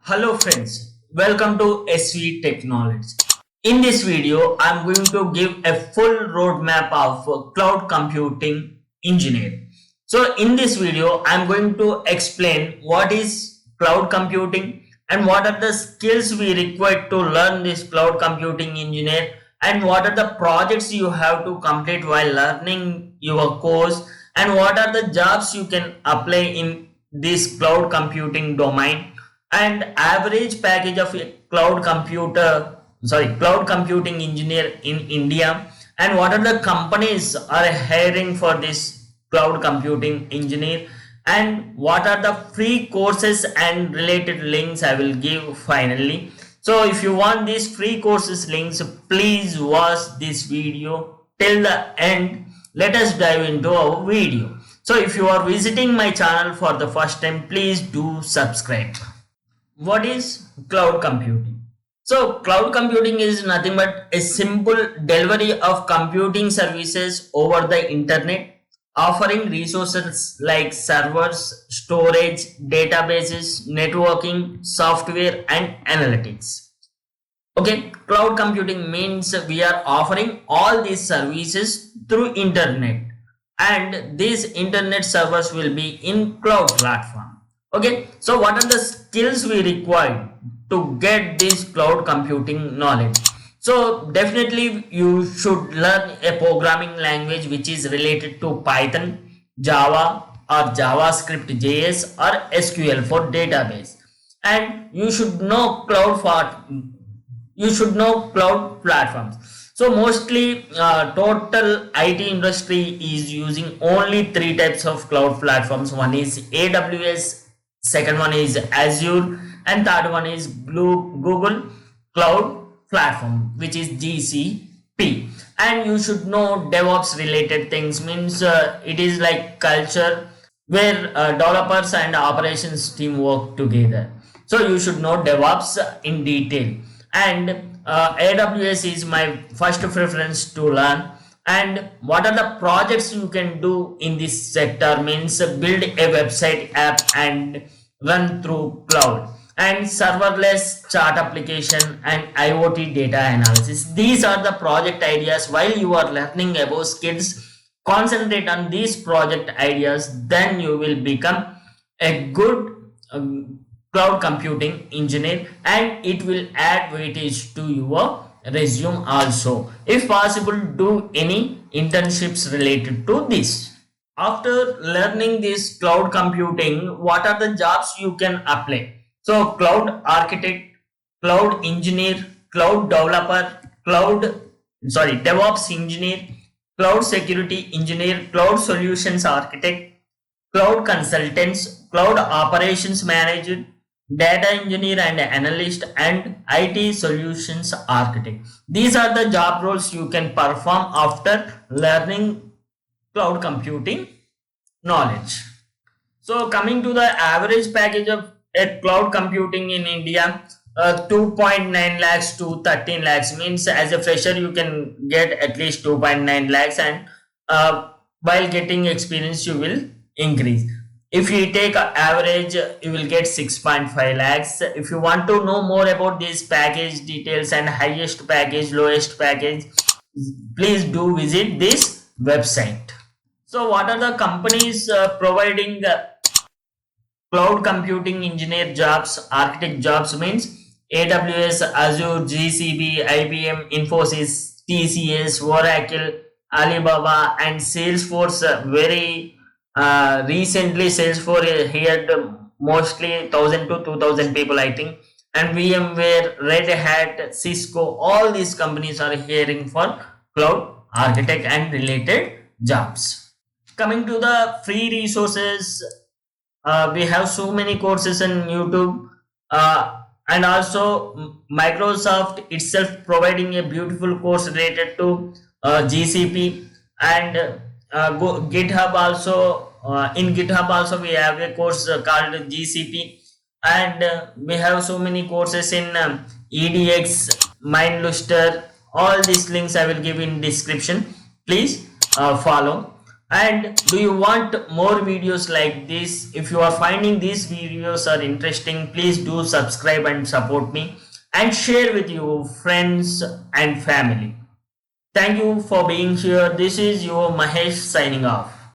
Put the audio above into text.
Hello friends, welcome to SV Technology. In this video, I'm going to give a full roadmap of cloud computing engineer. So in this video, I'm going to explain what is cloud computing and what are the skills we require to learn this cloud computing engineer and what are the projects you have to complete while learning your course and what are the jobs you can apply in this cloud computing domain and average package of a cloud computing engineer in India and what are the companies are hiring for this cloud computing engineer and what are the free courses and related links I will give finally. So if you want these free courses links, please watch this video till the end. Let us dive into our video. So if you are visiting my channel for the first time, please do subscribe. What is cloud computing? So cloud computing is nothing but a simple delivery of computing services over the internet, offering resources like servers, storage, databases, networking, software and analytics. Okay, cloud computing means we are offering all these services through internet and these internet servers will be in cloud platform. Okay, so what are the skills we require to get this cloud computing knowledge? So definitely you should learn a programming language which is related to Python, Java or JavaScript JS or SQL for database, and you should know cloud platforms. So mostly total IT industry is using only three types of cloud platforms. One is AWS, second one is Azure, and third one is Google Cloud Platform, which is GCP. And you should know DevOps related things, means it is like culture where developers and operations team work together. So you should know DevOps in detail. And AWS is my first preference to learn. And what are the projects you can do in this sector? Means build a website app and run through cloud, and serverless chart application and IoT data analysis. These are the project ideas. While you are learning about skills, concentrate on these project ideas, then you will become a good cloud computing engineer and it will add weightage to your resume also. If possible, do any internships related to this. After learning this cloud computing, what are the jobs you can apply? So cloud architect, cloud engineer, cloud developer, DevOps engineer, cloud security engineer, cloud solutions architect, cloud consultants, cloud operations manager, data engineer and analyst, and IT solutions architect. These are the job roles you can perform after learning cloud computing knowledge. So coming to the average package of a cloud computing in India, 2.9 lakhs to 13 lakhs, means as a fresher you can get at least 2.9 lakhs, and while getting experience you will increase. If you take an average, you will get 6.5 lakhs. If you want to know more about this package details and highest package, lowest package, please do visit this website. So what are the companies providing cloud computing engineer jobs, architect jobs? Means AWS, Azure, GCP, IBM, Infosys, TCS, Oracle, Alibaba and Salesforce. Very recently Salesforce hired mostly 1000 to 2000 people I think, and VMware, Red Hat, Cisco, all these companies are hiring for cloud architect and related jobs. Coming to the free resources, we have so many courses on YouTube, and also Microsoft itself providing a beautiful course related to GCP, and GitHub also. In GitHub also we have a course called GCP, and we have so many courses in EDX, Mindluster. All these links I will give in description. Please follow. And do you want more videos like this? If you are finding these videos are interesting, please do subscribe and support me and share with your friends and family. Thank you for being here. This is your Mahesh signing off.